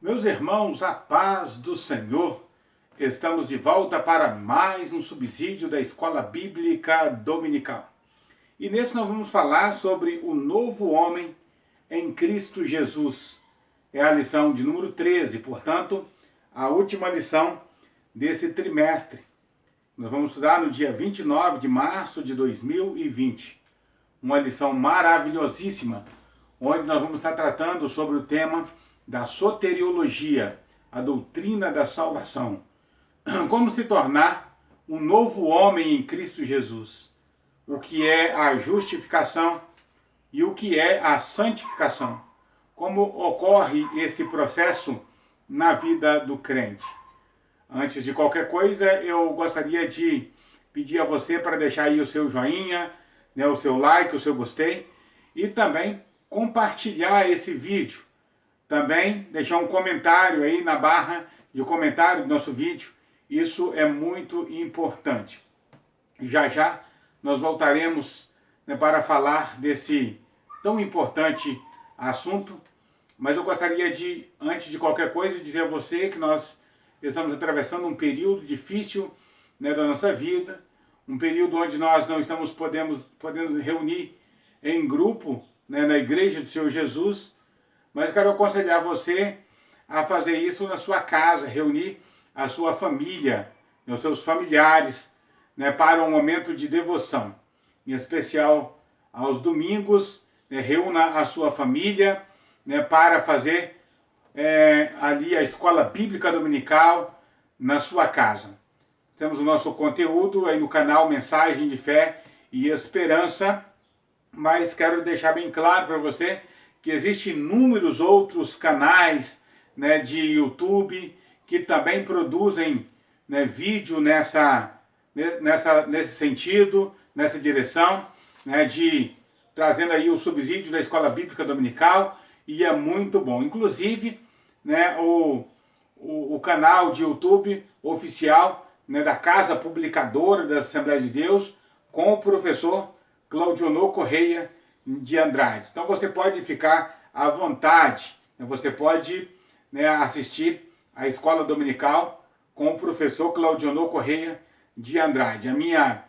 Meus irmãos, a paz do Senhor, estamos de volta para mais um subsídio da Escola Bíblica Dominical. E nesse nós vamos falar sobre o novo homem em Cristo Jesus. É a lição de número 13, portanto, a última lição desse trimestre. Nós vamos estudar no dia 29 de março de 2020. Uma lição maravilhosíssima, onde nós vamos estar tratando sobre o tema da soteriologia, a doutrina da salvação. Como se tornar um novo homem em Cristo Jesus. O que é a justificação e o que é a santificação. Como ocorre esse processo na vida do crente. Antes de qualquer coisa, eu gostaria de pedir a você para deixar aí o seu joinha, o seu like, o seu gostei, e também compartilhar esse vídeo. Também deixar um comentário aí na barra de comentário do nosso vídeo. Isso é muito importante. Já já nós voltaremos para falar desse tão importante assunto. Mas eu gostaria de, antes de qualquer coisa, dizer a você que nós estamos atravessando um período difícil da nossa vida. Um período onde nós não estamos podendo reunir em grupo na Igreja do Senhor Jesus. Mas quero aconselhar você a fazer isso na sua casa, reunir a sua família, os seus familiares, para um momento de devoção. Em especial aos domingos, reúna a sua família para fazer ali a escola bíblica dominical na sua casa. Temos o nosso conteúdo aí no canal Mensagem de Fé e Esperança, mas quero deixar bem claro para você que existem inúmeros outros canais de YouTube que também produzem vídeo nesse sentido, nessa direção, trazendo aí o subsídio da Escola Bíblica Dominical, e é muito bom. Inclusive, o canal de YouTube oficial da Casa Publicadora da Assembleia de Deus, com o professor Claudionor Correia de Andrade. Então você pode ficar à vontade, você pode assistir a escola dominical com o professor Claudionor Correia de Andrade. A minha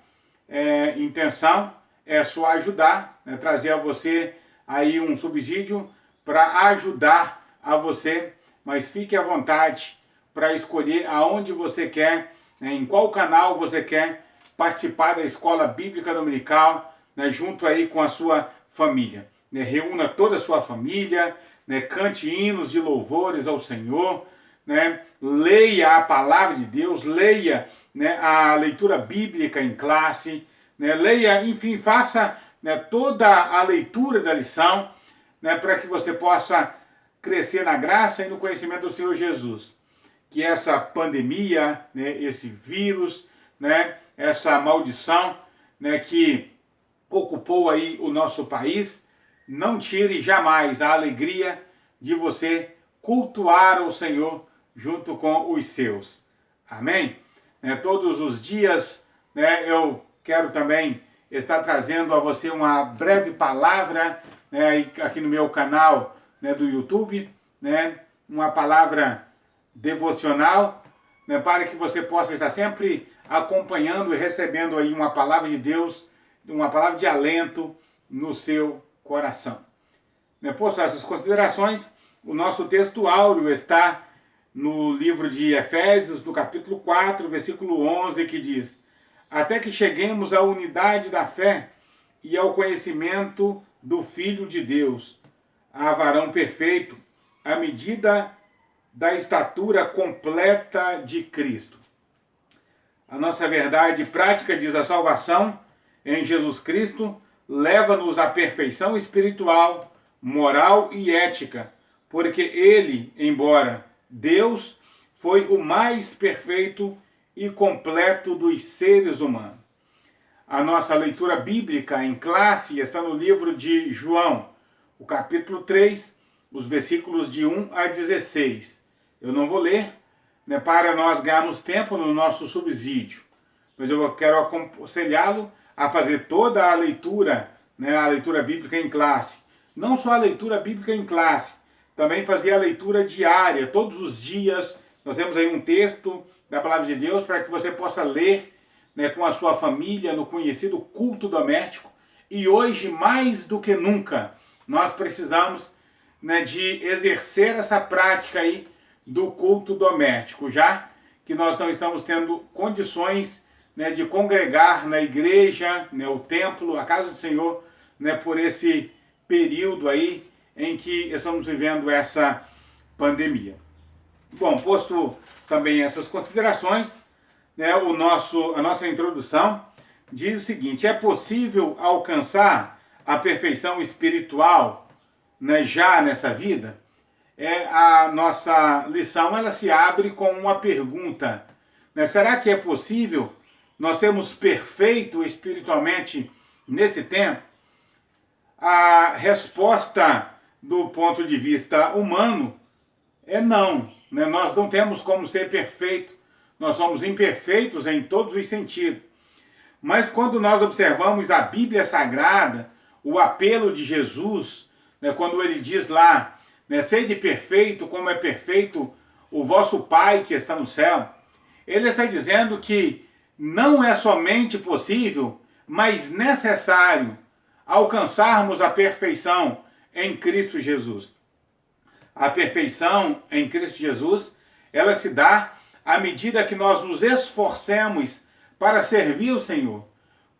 intenção é só ajudar, trazer a você aí um subsídio para ajudar a você, mas fique à vontade para escolher aonde você quer, em qual canal você quer participar da escola bíblica dominical, junto aí com a sua família. Reúna toda a sua família, cante hinos de louvores ao Senhor, leia a palavra de Deus, leia a leitura bíblica em classe, leia, enfim, faça toda a leitura da lição, para que você possa crescer na graça e no conhecimento do Senhor Jesus. Que essa pandemia, esse vírus, essa maldição que ocupou aí o nosso país, não tire jamais a alegria de você cultuar o Senhor junto com os seus. Amém? Todos os dias eu quero também estar trazendo a você uma breve palavra aqui no meu canal do YouTube, uma palavra devocional, para que você possa estar sempre acompanhando e recebendo aí uma palavra de Deus, uma palavra de alento no seu coração. Posto essas considerações, o nosso texto áureo está no livro de Efésios, no capítulo 4, versículo 11, que diz: até que cheguemos à unidade da fé e ao conhecimento do Filho de Deus, a varão perfeito, à medida da estatura completa de Cristo. A nossa verdade prática diz: a salvação em Jesus Cristo leva-nos à perfeição espiritual, moral e ética, porque ele, embora Deus, foi o mais perfeito e completo dos seres humanos. A nossa leitura bíblica em classe está no livro de João, o capítulo 3, os versículos de 1 a 16. Eu não vou ler, para nós ganharmos tempo no nosso subsídio, mas eu quero aconselhá-lo a fazer toda a leitura bíblica em classe. Não só a leitura bíblica em classe, também fazia a leitura diária, todos os dias. Nós temos aí um texto da Palavra de Deus para que você possa ler, né, com a sua família no conhecido culto doméstico. E hoje, mais do que nunca, nós precisamos, né, de exercer essa prática aí do culto doméstico, já que nós não estamos tendo condições, né, de congregar na igreja, né, o templo, a casa do Senhor, né, por esse período aí em que estamos vivendo essa pandemia. Bom, posto também essas considerações, né, a nossa introdução diz o seguinte: é possível alcançar a perfeição espiritual, né, já nessa vida? A nossa lição ela se abre com uma pergunta, né? Será que é possível nós sermos perfeitos espiritualmente nesse tempo? A resposta do ponto de vista humano é não, né? Nós não temos como ser perfeito, nós somos imperfeitos em todos os sentidos. Mas quando nós observamos a Bíblia Sagrada, o apelo de Jesus, né, quando ele diz lá, né, sede perfeito como é perfeito o vosso Pai que está no céu, ele está dizendo que não é somente possível, mas necessário alcançarmos a perfeição em Cristo Jesus. A perfeição em Cristo Jesus, ela se dá à medida que nós nos esforcemos para servir o Senhor.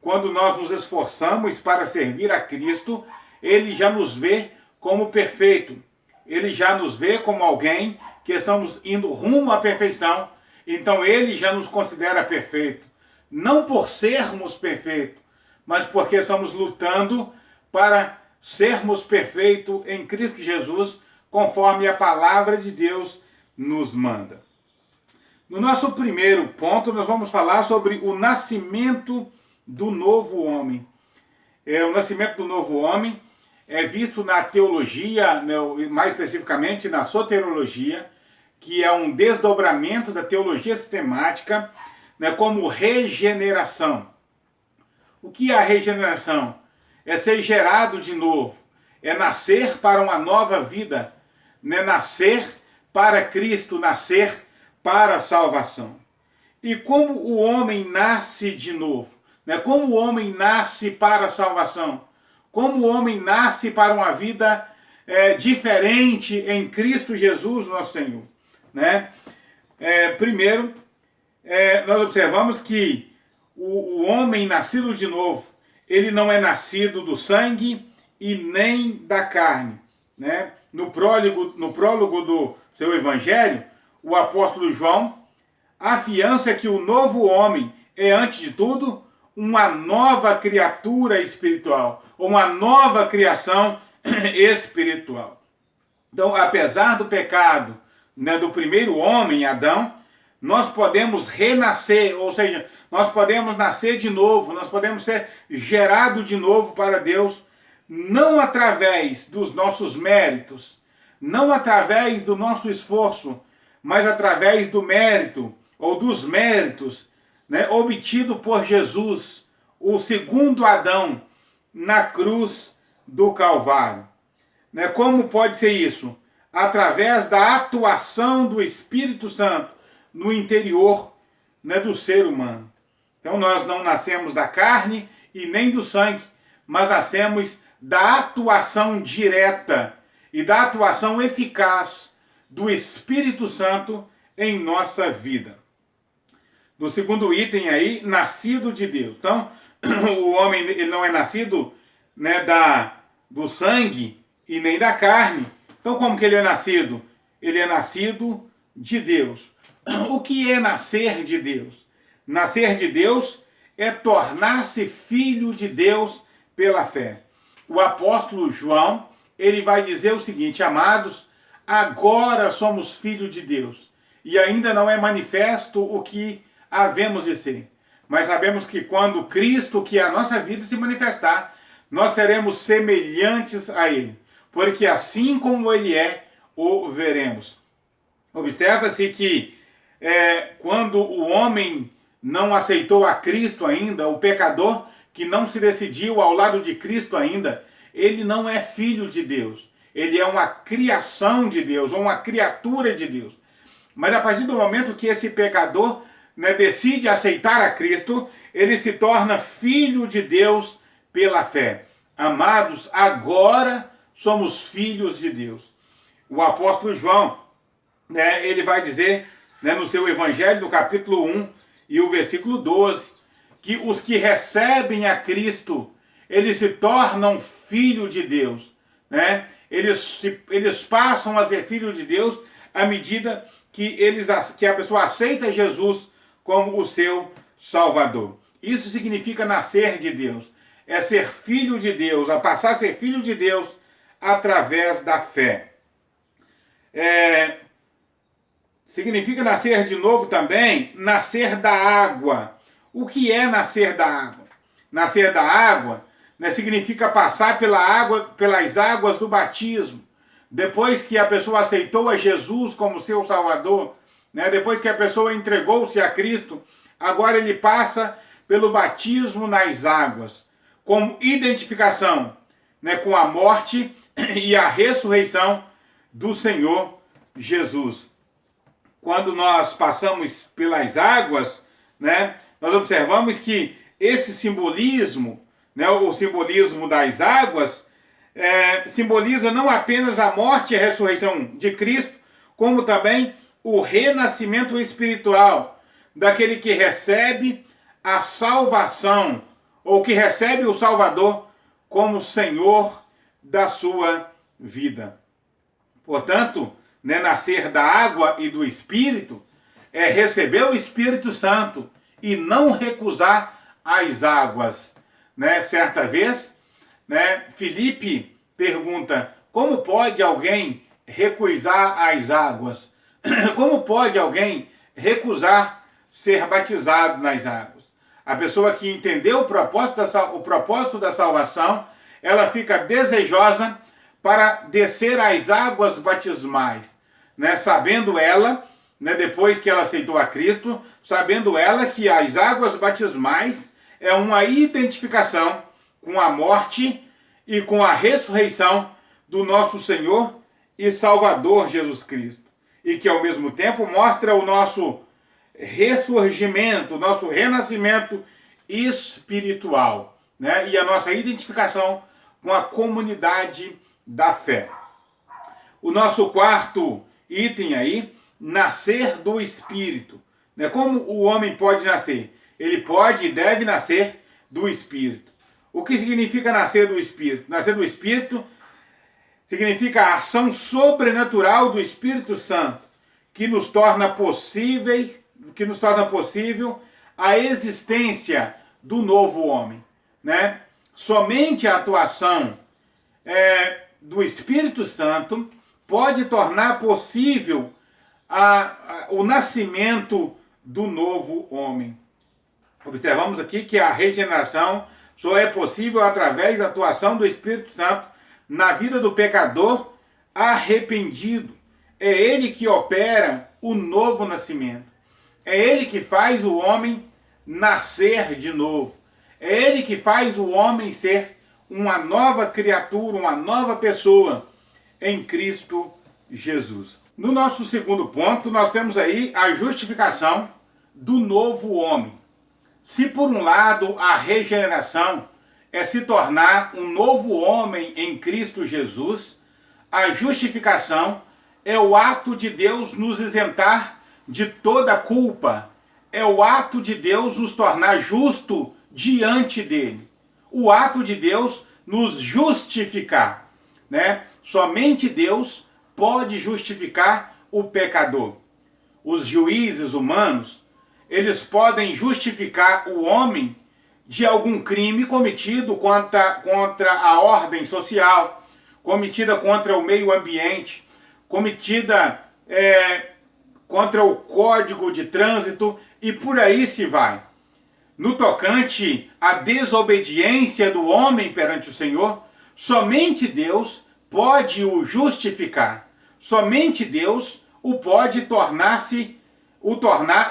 Quando nós nos esforçamos para servir a Cristo, ele já nos vê como perfeito. Ele já nos vê como alguém que estamos indo rumo à perfeição. Então ele já nos considera perfeito. Não por sermos perfeitos, mas porque estamos lutando para sermos perfeitos em Cristo Jesus, conforme a palavra de Deus nos manda. No nosso primeiro ponto, nós vamos falar sobre o nascimento do novo homem. O nascimento do novo homem é visto na teologia, né, mais especificamente na soteriologia, que é um desdobramento da teologia sistemática, né, como regeneração. O que é a regeneração? É ser gerado de novo, é nascer para uma nova vida, né, nascer para Cristo, nascer para a salvação. E como o homem nasce de novo? Né? Como o homem nasce para a salvação? Como o homem nasce para uma vida diferente em Cristo Jesus, nosso Senhor? Né? Primeiro, nós observamos que o homem nascido de novo, ele não é nascido do sangue e nem da carne. Né? No prólogo do seu evangelho, o apóstolo João afiança que o novo homem é, antes de tudo, uma nova criatura espiritual, uma nova criação espiritual. Então, apesar do pecado, né, do primeiro homem, Adão, nós podemos renascer, ou seja, nós podemos nascer de novo, nós podemos ser gerados de novo para Deus, não através dos nossos méritos, não através do nosso esforço, mas através do mérito, ou dos méritos, né, obtido por Jesus, o segundo Adão, na cruz do Calvário. Né, como pode ser isso? Através da atuação do Espírito Santo no interior, né, do ser humano. Então nós não nascemos da carne e nem do sangue, mas nascemos da atuação direta e da atuação eficaz do Espírito Santo em nossa vida. No segundo item aí, nascido de Deus. Então, o homem ele não é nascido, né, do sangue e nem da carne. Então, como que ele é nascido? Ele é nascido de Deus. O que é nascer de Deus? Nascer de Deus é tornar-se filho de Deus pela fé. O apóstolo João, ele vai dizer o seguinte: amados, agora somos filhos de Deus, e ainda não é manifesto o que havemos de ser. Mas sabemos que quando Cristo, que é a nossa vida, se manifestar, nós seremos semelhantes a Ele, porque assim como Ele é, o veremos. Observa-se que quando o homem não aceitou a Cristo ainda, o pecador que não se decidiu ao lado de Cristo ainda, ele não é filho de Deus. ele é uma criação de Deus, ou uma criatura de Deus. Mas a partir do momento que esse pecador, né, decide aceitar a Cristo, ele se torna filho de Deus pela fé. Amados, agora somos filhos de Deus. O apóstolo João, né, ele vai dizer, né, no seu evangelho, no capítulo 1 e o versículo 12, que os que recebem a Cristo, eles se tornam filho de Deus, né? Eles passam a ser filho de Deus à medida que a pessoa aceita Jesus como o seu Salvador. Isso significa nascer de Deus, é ser filho de Deus, a passar a ser filho de Deus através da fé. Significa nascer de novo também, nascer da água. O que é nascer da água? Nascer da água, né, significa passar pelas águas do batismo. Depois que a pessoa aceitou a Jesus como seu Salvador, né, depois que a pessoa entregou-se a Cristo, agora ele passa pelo batismo nas águas, como identificação, né, com a morte e a ressurreição do Senhor Jesus. Quando nós passamos pelas águas, né, nós observamos que esse simbolismo, né, o simbolismo das águas, simboliza não apenas a morte e a ressurreição de Cristo, como também o renascimento espiritual daquele que recebe a salvação, ou que recebe o Salvador como Senhor da sua vida. Portanto, né, nascer da água e do Espírito é receber o Espírito Santo e não recusar as águas. Né? Certa vez, né, Filipe pergunta: como pode alguém recusar as águas? Como pode alguém recusar ser batizado nas águas? A pessoa que entendeu o propósito da salvação, ela fica desejosa para descer às águas batismais, né? Sabendo ela, né, depois que ela aceitou a Cristo, sabendo ela que as águas batismais é uma identificação com a morte e com a ressurreição do nosso Senhor e Salvador Jesus Cristo. E que ao mesmo tempo mostra o nosso ressurgimento, o nosso renascimento espiritual, né? E a nossa identificação com a comunidade da fé. O nosso quarto item aí, nascer do Espírito. Né? Como o homem pode nascer? Ele pode e deve nascer do Espírito. O que significa nascer do Espírito? Nascer do Espírito significa a ação sobrenatural do Espírito Santo, que nos torna possível a existência do novo homem. Né? Somente a atuação do Espírito Santo pode tornar possível o nascimento do novo homem. Observamos aqui que a regeneração só é possível através da atuação do Espírito Santo na vida do pecador arrependido. É ele que opera o novo nascimento. É ele que faz o homem nascer de novo. É ele que faz o homem ser uma nova criatura, uma nova pessoa em Cristo Jesus. No nosso segundo ponto, nós temos aí a justificação do novo homem. Se por um lado a regeneração é se tornar um novo homem em Cristo Jesus, a justificação é o ato de Deus nos isentar de toda culpa. É o ato de Deus nos tornar justo diante dele. O ato de Deus nos justificar, né? Somente Deus pode justificar o pecador. Os juízes humanos, eles podem justificar o homem de algum crime cometido contra a ordem social, cometida contra o meio ambiente, cometida contra o código de trânsito e por aí se vai. No tocante à desobediência do homem perante o Senhor, somente Deus pode o justificar. Somente Deus o pode tornar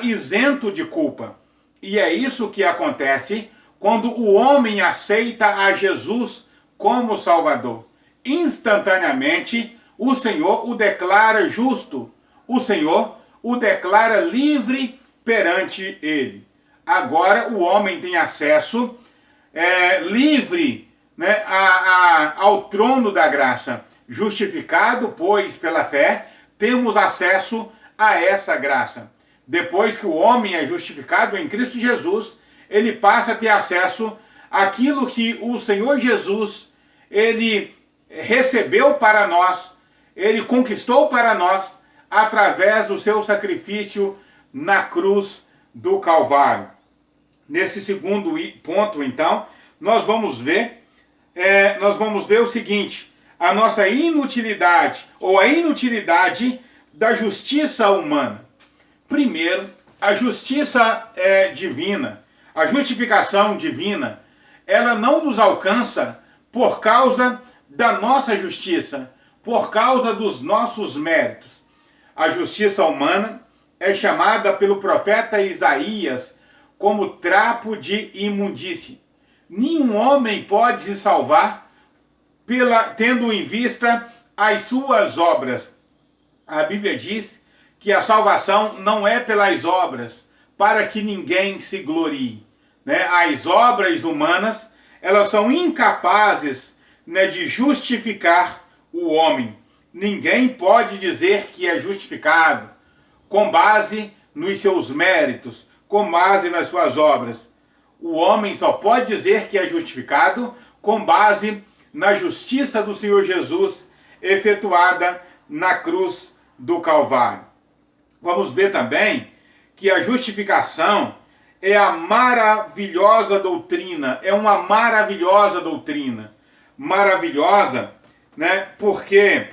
isento de culpa. E é isso que acontece quando o homem aceita a Jesus como Salvador. instantaneamente, o Senhor o declara justo. O Senhor o declara livre perante ele. Agora o homem tem acesso livre, né, ao trono da graça. Justificado, pois, pela fé, temos acesso a essa graça. Depois que o homem é justificado em Cristo Jesus, ele passa a ter acesso àquilo que o Senhor Jesus, ele recebeu para nós, ele conquistou para nós, através do seu sacrifício na cruz do Calvário. Nesse segundo ponto, então, nós vamos ver o seguinte: a nossa inutilidade, ou a inutilidade da justiça humana. Primeiro, a justiça divina, a justificação divina, ela não nos alcança por causa da nossa justiça, por causa dos nossos méritos. A justiça humana é chamada pelo profeta Isaías como trapo de imundície. Nenhum homem pode se salvar tendo em vista as suas obras. A Bíblia diz que a salvação não é pelas obras, para que ninguém se glorie, né? As obras humanas, elas são incapazes, né, de justificar o homem. Ninguém pode dizer que é justificado com base nos seus méritos, com base nas suas obras. O homem só pode dizer que é justificado com base na justiça do Senhor Jesus efetuada na cruz do Calvário. Vamos ver também que a justificação é a maravilhosa doutrina, é uma maravilhosa doutrina. Maravilhosa, né? Porque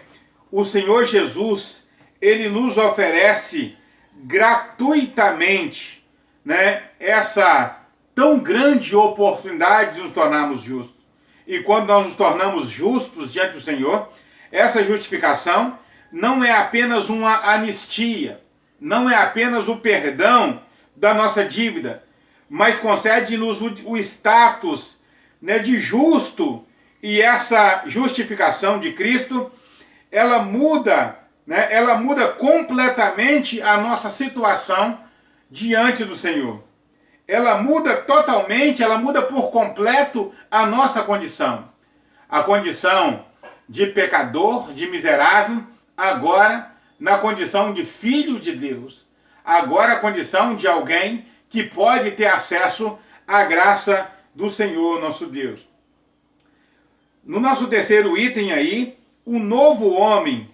o Senhor Jesus, ele nos oferece gratuitamente, né, essa tão grande oportunidade de nos tornarmos justos. E quando nós nos tornamos justos diante do Senhor, essa justificação não é apenas uma anistia, não é apenas o perdão da nossa dívida, mas concede-nos o status, né, de justo. E essa justificação de Cristo, ela muda, né, ela muda completamente a nossa situação diante do Senhor. Ela muda totalmente, ela muda por completo a nossa condição. A condição de pecador, de miserável, agora na condição de filho de Deus. Agora a condição de alguém que pode ter acesso à graça do Senhor nosso Deus. No nosso terceiro item aí, o novo homem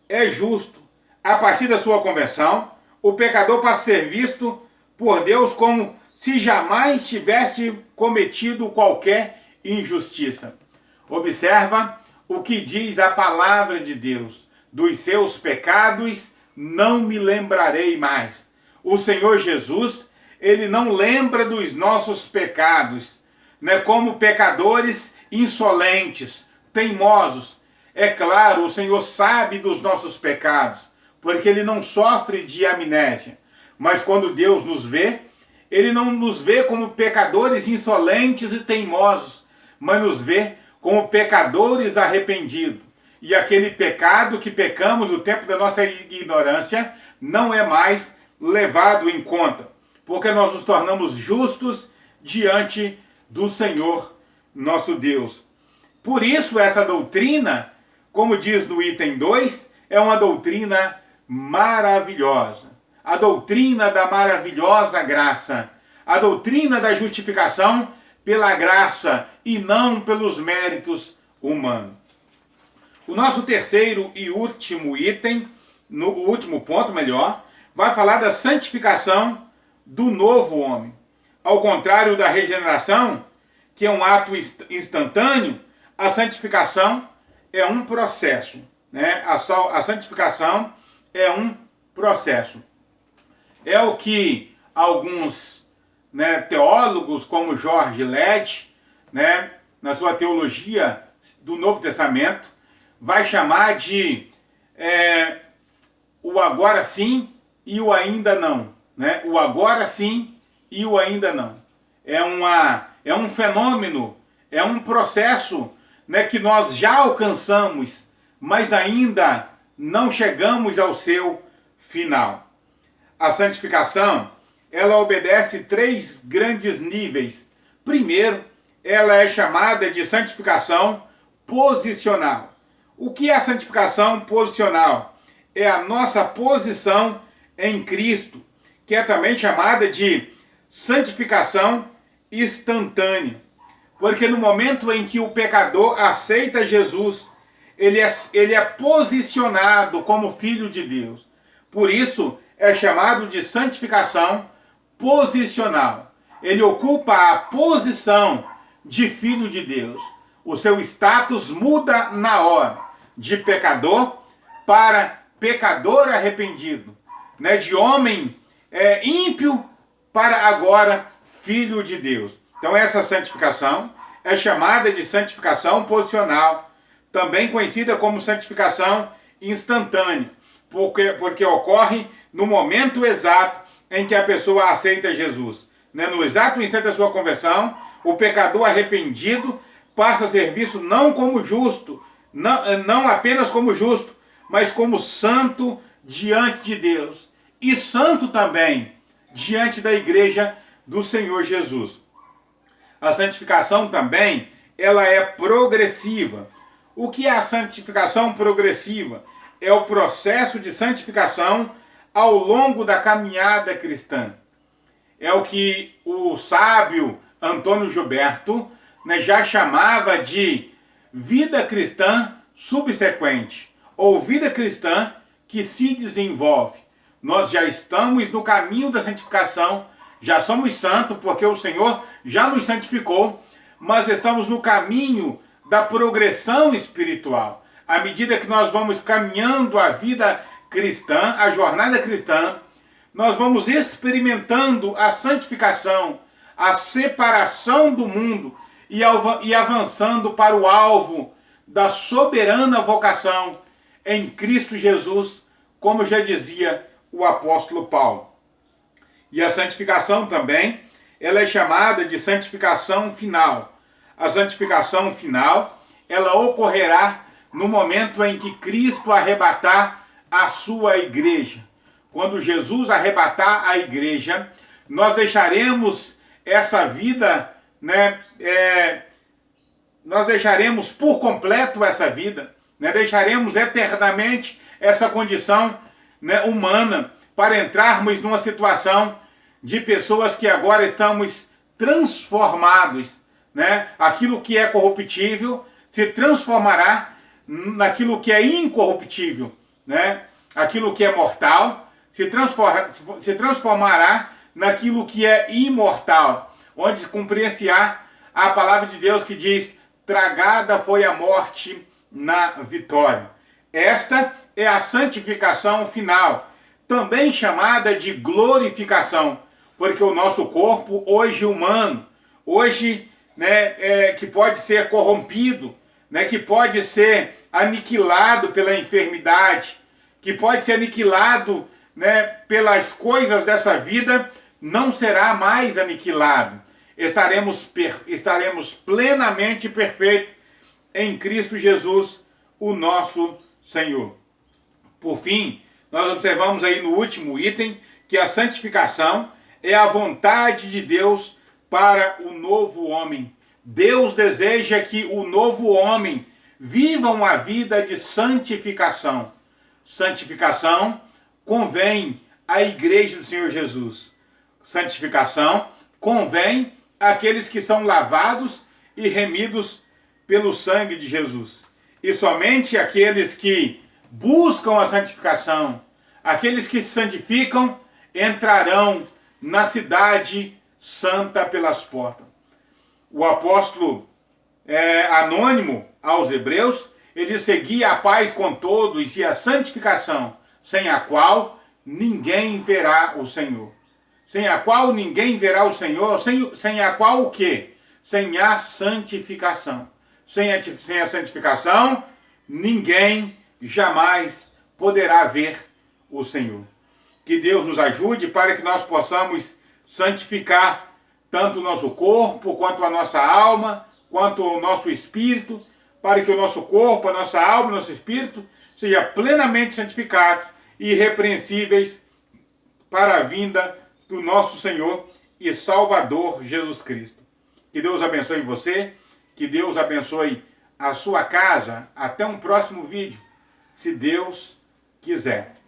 é justo. A partir da sua conversão, o pecador passa a ser visto por Deus como se jamais tivesse cometido qualquer injustiça. Observa o que diz a palavra de Deus: dos seus pecados não me lembrarei mais. O Senhor Jesus, ele não lembra dos nossos pecados, né? Como pecadores insolentes, teimosos. É claro, o Senhor sabe dos nossos pecados, porque ele não sofre de amnésia. Mas quando Deus nos vê, ele não nos vê como pecadores insolentes e teimosos, mas nos vê como pecadores arrependidos. E aquele pecado que pecamos no tempo da nossa ignorância não é mais levado em conta, porque nós nos tornamos justos diante do Senhor nosso Deus. Por isso essa doutrina, como diz no item 2, é uma doutrina maravilhosa. A doutrina da maravilhosa graça, a doutrina da justificação pela graça e não pelos méritos humanos. O nosso terceiro e último item, no último ponto melhor, vai falar da santificação do novo homem. Ao contrário da regeneração, que é um ato instantâneo, a santificação é um processo, né? A santificação é um processo. É o que alguns, né, teólogos, como George Led, né, na sua teologia do Novo Testamento, vai chamar de o agora sim e o ainda não. Né? O agora sim e o ainda não. É um fenômeno, é um processo, né, que nós já alcançamos, mas ainda não chegamos ao seu final. A santificação, ela obedece 3 grandes níveis. Primeiro, ela é chamada de santificação posicional. O que é a santificação posicional? É a nossa posição em Cristo, que é também chamada de santificação instantânea. Porque no momento em que o pecador aceita Jesus, ele é posicionado como filho de Deus. Por isso, é chamado de santificação posicional. Ele ocupa a posição de filho de Deus. O seu status muda na hora, de pecador para pecador arrependido, né? De homem ímpio para agora filho de Deus. Então essa santificação é chamada de santificação posicional, também conhecida como santificação instantânea, porque ocorre no momento exato em que a pessoa aceita Jesus. Né? No exato instante da sua conversão, o pecador arrependido passa a ser visto não como justo, não apenas como justo, mas como santo diante de Deus. E santo também diante da igreja do Senhor Jesus. A santificação também, ela é progressiva. O que é a santificação progressiva? É o processo de santificação ao longo da caminhada cristã. É o que o sábio Antônio Gilberto, né, já chamava de vida cristã subsequente, ou vida cristã que se desenvolve. Nós já estamos no caminho da santificação, já somos santos porque o Senhor já nos santificou, mas estamos no caminho da progressão espiritual. À medida que nós vamos caminhando a vida cristã, a jornada cristã, nós vamos experimentando a santificação, a separação do mundo e avançando para o alvo da soberana vocação em Cristo Jesus, como já dizia o apóstolo Paulo. E a santificação também, ela é chamada de santificação final. A santificação final, ela ocorrerá no momento em que Cristo arrebatar a sua igreja. Quando Jesus arrebatar a igreja, nós deixaremos essa vida, né, nós deixaremos por completo essa vida, né, deixaremos eternamente essa condição, né, humana, para entrarmos numa situação de pessoas que agora estamos transformados, né? Aquilo que é corruptível se transformará naquilo que é incorruptível, né? Aquilo que é mortal se transformará naquilo que é imortal, onde se cumprir-se-á a palavra de Deus que diz: tragada foi a morte na vitória. Esta é a santificação final, também chamada de glorificação, porque o nosso corpo, hoje humano, hoje, né, que pode ser corrompido, né, que pode ser aniquilado pela enfermidade, que pode ser aniquilado, né, pelas coisas dessa vida, não será mais aniquilado. Estaremos plenamente perfeitos em Cristo Jesus, o nosso Senhor. Por fim, nós observamos aí no último item que a santificação é a vontade de Deus para o novo homem. Deus deseja que o novo homem viva uma vida de santificação. Santificação convém à igreja do Senhor Jesus. Santificação convém àqueles que são lavados e remidos pelo sangue de Jesus. E somente aqueles que buscam a santificação, aqueles que se santificam, entrarão na cidade santa pelas portas. O apóstolo anônimo aos Hebreus, ele seguia a paz com todos e a santificação, sem a qual ninguém verá o Senhor. Sem a qual ninguém verá o Senhor, sem a qual o quê? Sem a santificação. Sem a santificação, ninguém jamais poderá ver o Senhor. Que Deus nos ajude para que nós possamos santificar tanto o nosso corpo, quanto a nossa alma, quanto o nosso espírito, para que o nosso corpo, a nossa alma, o nosso espírito seja plenamente santificados e irrepreensíveis para a vinda do nosso Senhor e Salvador Jesus Cristo. Que Deus abençoe você, que Deus abençoe a sua casa. Até um próximo vídeo, se Deus quiser.